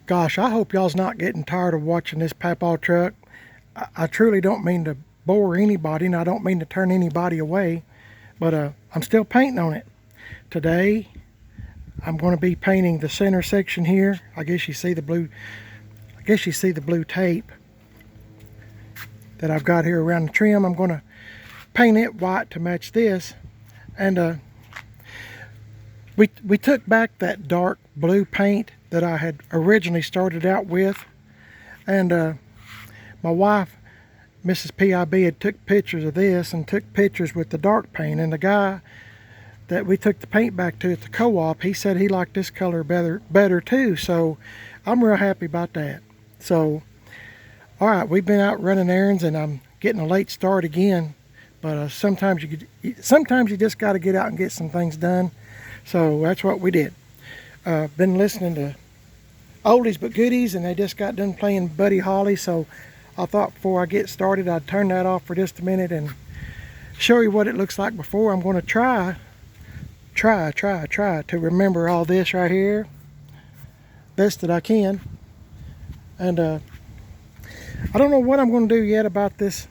Gosh, I hope y'all's not getting tired of watching this Papaw truck. I truly don't mean to bore anybody, and I don't mean to turn anybody away, but I'm still painting on it. Today, I'm going to be painting the center section here. I guess you see the blue tape that I've got here around the trim. I'm going to paint it white to match this. And we took back that dark blue paint that I had originally started out with, and my wife, Mrs. PIB, had took pictures of this and took pictures with the dark paint, and the guy that we took the paint back to at the co-op, he said he liked this color better too, so I'm real happy about that. So all right, we've been out running errands, and I'm getting a late start again, but sometimes you just got to get out and get some things done. So that's what we did. Been listening to oldies but goodies, and they just got done playing Buddy Holly, so I thought before I get started I'd turn that off for just a minute and show you what it looks like before. I'm going to try to remember all this right here best that I can. And I don't know what I'm going to do yet about this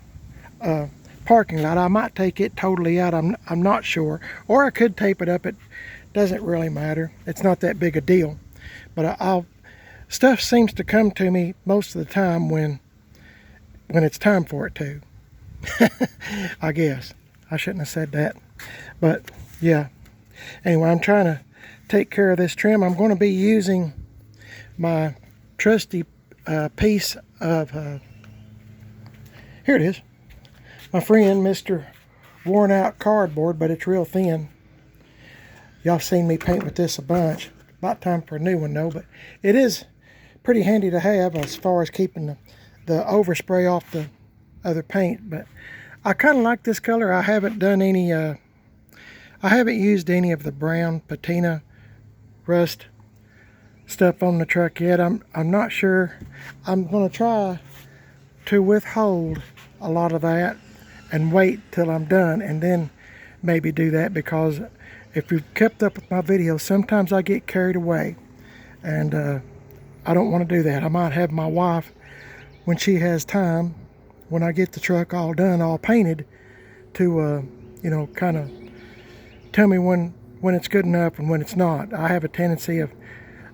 parking lot. I might take it totally out. I'm not sure, or I could tape it up. It doesn't really matter. It's not that big a deal. But stuff seems to come to me most of the time when it's time for it to. I guess I shouldn't have said that, but yeah. Anyway, I'm trying to take care of this trim. I'm going to be using my trusty piece of here it is, my friend Mr. Worn Out cardboard, but it's real thin. Y'all seen me paint with this a bunch. About time for a new one though, but it is pretty handy to have as far as keeping the overspray off the other paint. But I kind of like this color. I haven't done any I haven't used any of the brown patina rust stuff on the truck yet. I'm not sure. I'm going to try to withhold a lot of that and wait till I'm done and then maybe do that, because if you've kept up with my videos, sometimes I get carried away, and I don't want to do that. I might have my wife, when she has time, when I get the truck all done, all painted, to you know, kind of tell me when it's good enough and when it's not. I have a tendency of,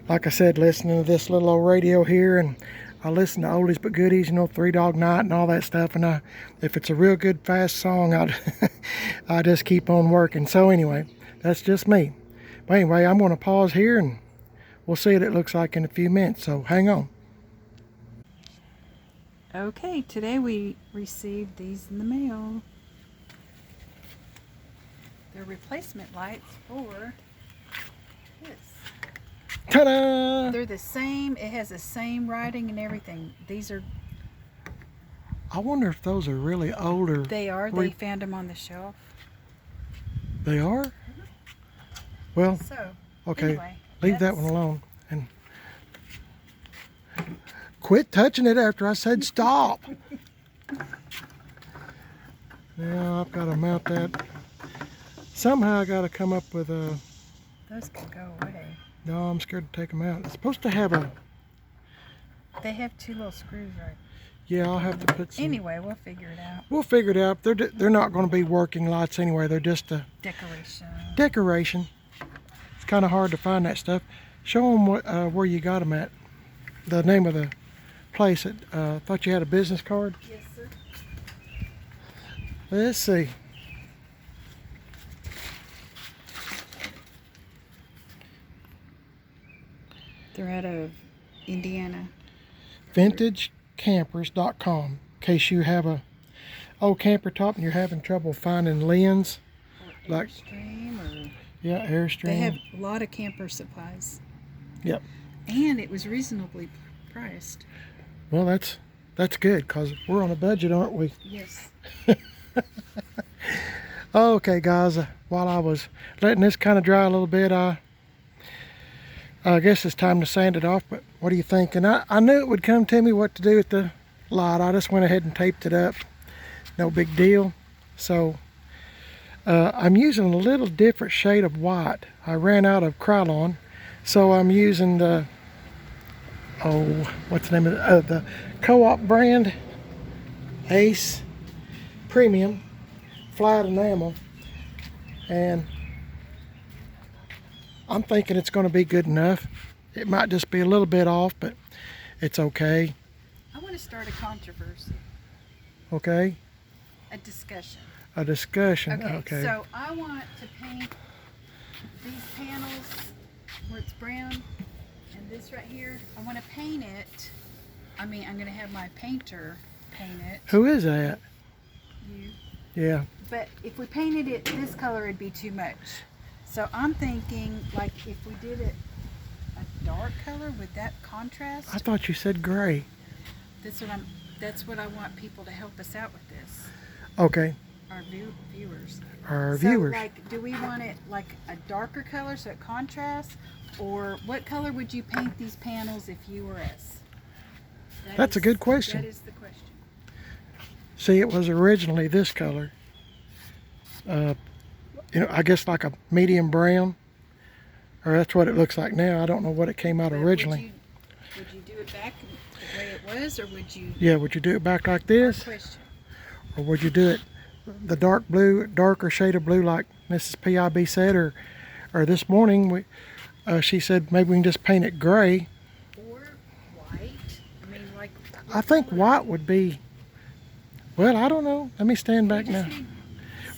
like I said, listening to this little old radio here, and I listen to oldies but goodies, you know, Three Dog Night and all that stuff, and if it's a real good fast song, I just keep on working. So anyway, that's just me. But anyway, I'm going to pause here and we'll see what it looks like in a few minutes, so hang on. Okay, today we received these in the mail. They're replacement lights for this. Ta-da! They're the same, it has the same writing and everything. These are... I wonder if those are really older. They are. They found them on the shelf. They are? Well, so, okay, anyway, leave that one alone. And quit touching it after I said stop. Now I've got to mount that. Somehow I got to come up with a... Those can go away. No, I'm scared to take them out. It's supposed to have a... They have two little screws, right? Yeah, I'll have to put some... Anyway, we'll figure it out. We'll figure it out. They're not going to be working lights anyway. They're just a... Decoration. It's kind of hard to find that stuff. Show them where you got them at. The name of the place. Thought you had a business card? Yes, sir. Let's see. They're out of Indiana. VintageCampers.com. In case you have a old camper top and you're having trouble finding lens. Or like Airstream or... Yeah, Airstream. They have a lot of camper supplies. Yep. And it was reasonably priced. Well, that's good, because we're on a budget, aren't we? Yes. Okay, guys, while I was letting this kind of dry a little bit, I guess it's time to sand it off, but what do you think? And I knew it would come to me what to do with the light. I just went ahead and taped it up. No big deal. So I'm using a little different shade of white. I ran out of Krylon, so I'm using the oh, what's the name of the Co-op brand? Ace Premium flat enamel. And I'm thinking it's going to be good enough. It might just be a little bit off, but it's okay. I want to start a controversy. Okay. A discussion. A discussion. Okay. So I want to paint these panels where it's brown and this right here. I want to paint it. I mean, I'm going to have my painter paint it. Who is that? You. Yeah. But if we painted it this color, it'd be too much. So I'm thinking, like, if we did it a dark color, would that contrast? I thought you said gray. That's what I want people to help us out with this. Okay. Our viewers. Our viewers. Like, do we want it like a darker color so it contrasts? Or what color would you paint these panels if you were us? That's a good question. That is the question. See, it was originally this color. You know, I guess like a medium brown. Or that's what it looks like now. I don't know what it came out originally. Would you do it back the way it was, or would you? Yeah, would you do it back like this? Question. Or would you do it the dark blue, darker shade of blue like Mrs. PIB said, or this morning she said maybe we can just paint it gray. Or white. I mean, like. I think white would be, well, I don't know. Let me stand back now.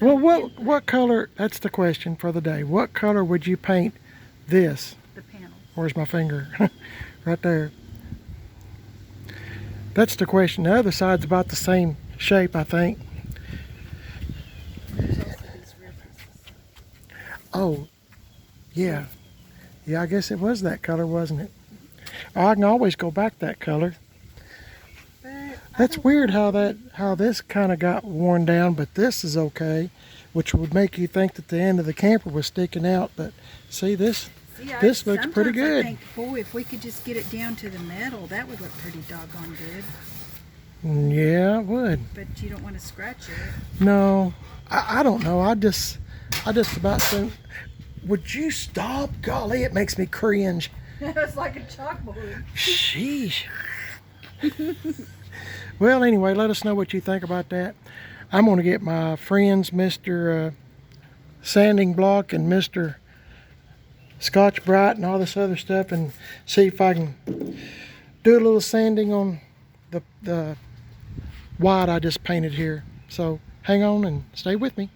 Well, what color, that's the question for the day. What color would you paint this? The panel. Where's my finger? Right there. That's the question. The other side's about the same shape, I think. There's also these rear pieces. Oh, yeah. Yeah, I guess it was that color, wasn't it? I can always go back that color. That's weird how this kind of got worn down, but this is okay, which would make you think that the end of the camper was sticking out. But see, this looks pretty good. I think, boy, if we could just get it down to the metal, that would look pretty doggone good. Yeah, it would. But you don't want to scratch it. No, I don't know. I just about said, would you stop? Golly, it makes me cringe. It's like a chalkboard. Sheesh. Well, anyway, let us know what you think about that. I'm going to get my friends, Mr. Sanding Block and Mr. Scotch Brite and all this other stuff, and see if I can do a little sanding on the white I just painted here. So hang on and stay with me.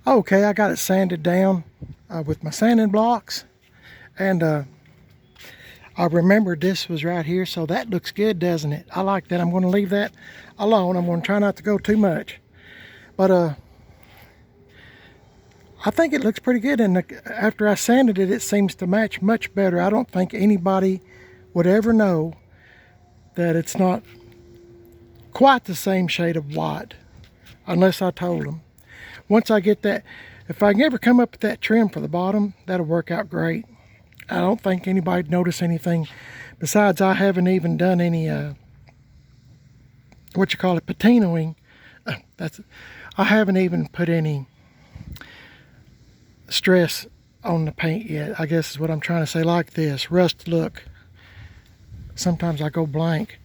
Okay, I got it sanded down with my sanding blocks, and I remembered this was right here, so that looks good, doesn't it? I like that. I'm going to leave that alone. I'm going to try not to go too much. But I think it looks pretty good, and after I sanded it, it seems to match much better. I don't think anybody would ever know that it's not quite the same shade of white, unless I told them. Once I get that, if I can ever come up with that trim for the bottom, that'll work out great. I don't think anybody'd notice anything. Besides, I haven't even done any patinoing. I haven't even put any stress on the paint yet, I guess is what I'm trying to say. Like this rust look. Sometimes I go blank.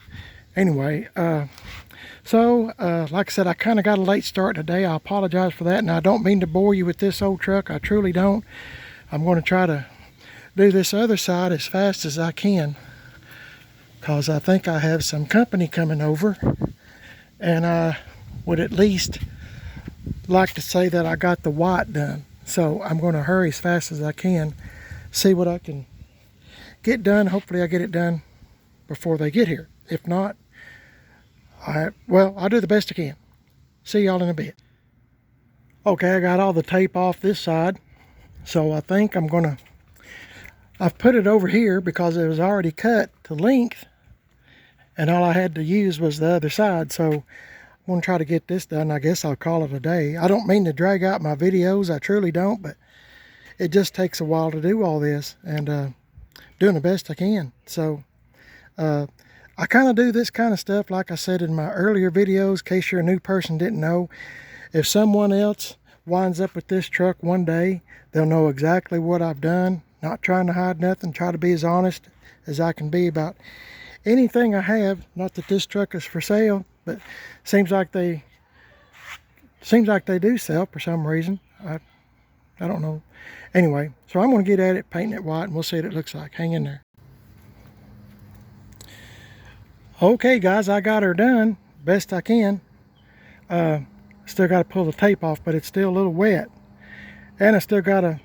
Anyway, like I said, I kind of got a late start today. I apologize for that, and I don't mean to bore you with this old truck. I truly don't. I'm going to try to do this other side as fast as I can, because I think I have some company coming over, and I would at least like to say that I got the white done. So I'm going to hurry as fast as I can, see what I can get done. Hopefully I get it done before they get here. If not, I'll do the best I can. See y'all in a bit. Okay, I got all the tape off this side, so I think I've put it over here because it was already cut to length, and all I had to use was the other side. So I'm going to try to get this done. I guess I'll call it a day. I don't mean to drag out my videos. I truly don't, but it just takes a while to do all this, and doing the best I can. So I kind of do this kind of stuff, like I said in my earlier videos, in case you're a new person didn't know. If someone else winds up with this truck one day, they'll know exactly what I've done. Not trying to hide nothing, try to be as honest as I can be about anything I have. Not that this truck is for sale, but seems like they do sell for some reason. I don't know. Anyway, so I'm going to get at it, painting it white, and we'll see what it looks like. Hang in there. Okay, guys, I got her done best I can. Still got to pull the tape off, but it's still a little wet. And I still got to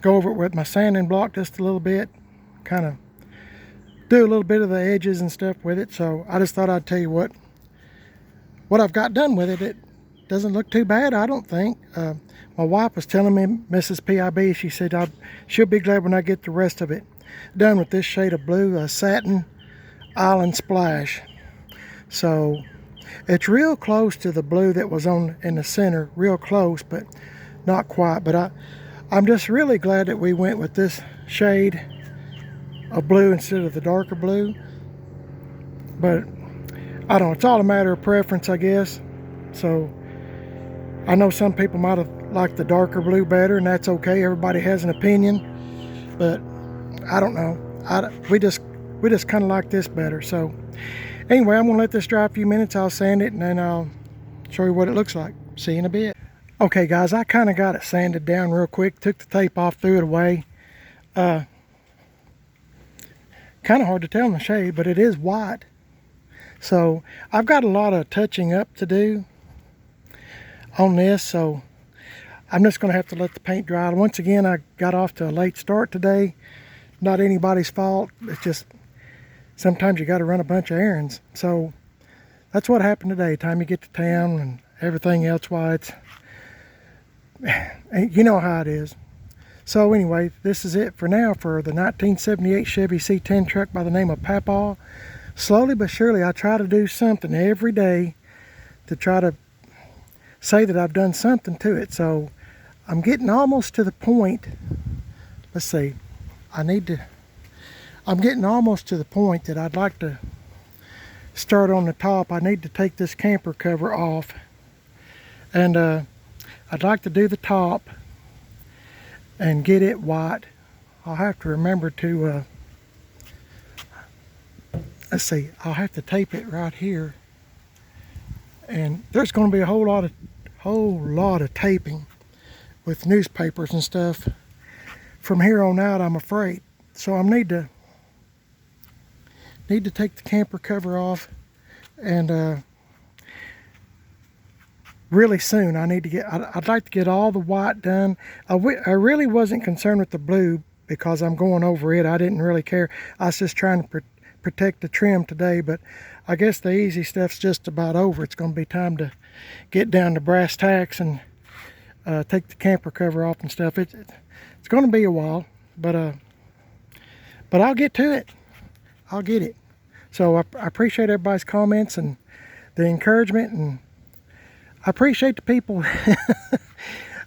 go over it with my sanding block just a little bit. Kind of do a little bit of the edges and stuff with it. So I just thought I'd tell you what I've got done with it. It doesn't look too bad, I don't think. My wife was telling me, Mrs. PIB, she said she'll be glad when I get the rest of it done with this shade of blue, a satin island splash. So it's real close to the blue that was on in the center, real close, but not quite. But I'm just really glad that we went with this shade of blue instead of the darker blue. But I don't know, it's all a matter of preference, I guess. So I know some people might have liked the darker blue better, and that's okay. Everybody has an opinion, but I don't know. We just kind of like this better. So anyway, I'm gonna let this dry a few minutes. I'll sand it and then I'll show you what it looks like. See you in a bit. Okay, guys, I kind of got it sanded down real quick. Took the tape off, threw it away. Kind of hard to tell in the shade, but it is white. So I've got a lot of touching up to do on this, so I'm just going to have to let the paint dry. Once again, I got off to a late start today. Not anybody's fault. It's just sometimes you got to run a bunch of errands. So that's what happened today. Time you get to town and everything else, why it's, you know how it is. So anyway, this is it for now for the 1978 Chevy C10 truck by the name of Papaw. Slowly but surely, I try to do something every day to try to say that I've done something to it. So I'm getting almost to the point. Let's see. I'm getting almost to the point that I'd like to start on the top. I need to take this camper cover off, and I'd like to do the top and get it white. I'll have to remember to let's see, I'll have to tape it right here, and there's going to be a whole lot of taping with newspapers and stuff from here on out, I'm afraid. So I need to take the camper cover off, and really soon I'd like to get all the white done. I really wasn't concerned with the blue because I'm going over it. I didn't really care. I was just trying to protect the trim today, but I guess the easy stuff's just about over. It's going to be time to get down to brass tacks and take the camper cover off and stuff. It's going to be a while, but I'll get to it. I'll get it. So I appreciate everybody's comments and the encouragement, and I appreciate the people. I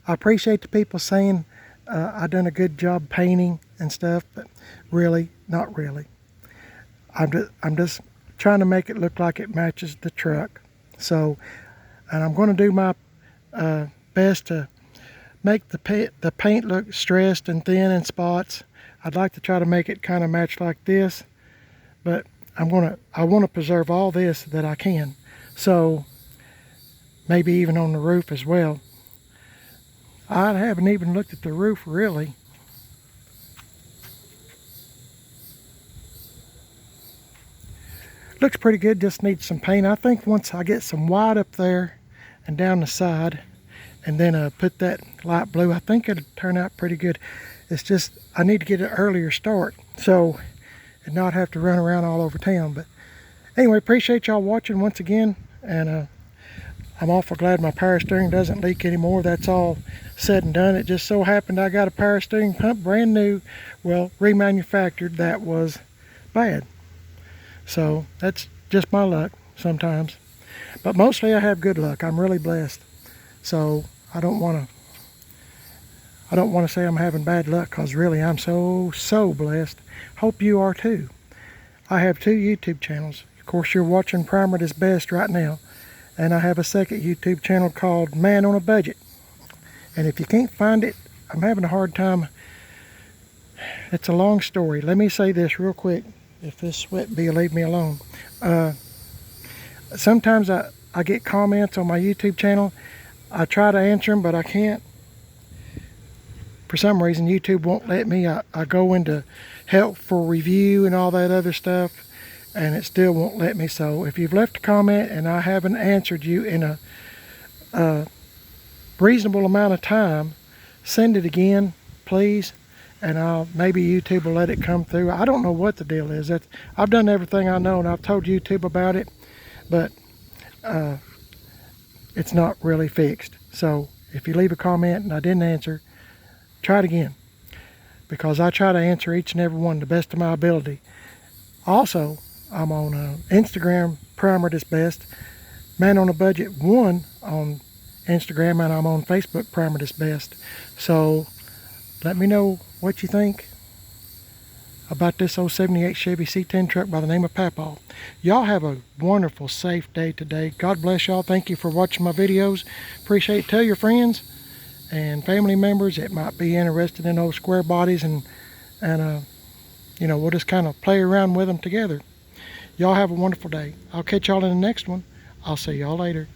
appreciate the people saying I've done a good job painting and stuff, but really, not really. I'm just trying to make it look like it matches the truck. So, and I'm going to do my best to make the paint look stressed and thin in spots. I'd like to try to make it kind of match like this, but I want to preserve all this that I can. So maybe even on the roof as well. I haven't even looked at the roof really. Looks pretty good, just needs some paint. I think once I get some white up there and down the side, and then put that light blue, I think it'll turn out pretty good. It's just I need to get an earlier start, so and not have to run around all over town. But anyway, appreciate y'all watching once again, and I'm awful glad my power steering doesn't leak anymore. That's all said and done. It just so happened I got a power steering pump brand new, well, remanufactured, that was bad. So that's just my luck sometimes, but mostly I have good luck. I'm really blessed. So I don't want to say I'm having bad luck, because really I'm so blessed. Hope you are too. I have 2 YouTube channels. Of course, you're watching Primered is Best right now, and I have a second YouTube channel called Man on a Budget. And if you can't find it, I'm having a hard time it's a long story. Let me say this real quick, if this sweat bee will leave me alone. Sometimes I get comments on my YouTube channel. I try to answer them, but I can't. For some reason, YouTube won't let me. I go into help for review and all that other stuff, and it still won't let me. So if you've left a comment and I haven't answered you in a reasonable amount of time, send it again, please, and maybe YouTube will let it come through. I don't know what the deal is. I've done everything I know, and I've told YouTube about it, but it's not really fixed. So if you leave a comment and I didn't answer, try it again, because I try to answer each and every one to the best of my ability. Also, I'm on Instagram, Primer This Best, Man on a Budget 1 on Instagram, and I'm on Facebook, Primer This Best. So let me know what you think about this old 78 Chevy C10 truck by the name of Papaw. Y'all have a wonderful, safe day today. God bless y'all. Thank you for watching my videos. Appreciate it. Tell your friends and family members that might be interested in those square bodies, and you know, we'll just kind of play around with them together. Y'all have a wonderful day. I'll catch y'all in the next one. I'll see y'all later.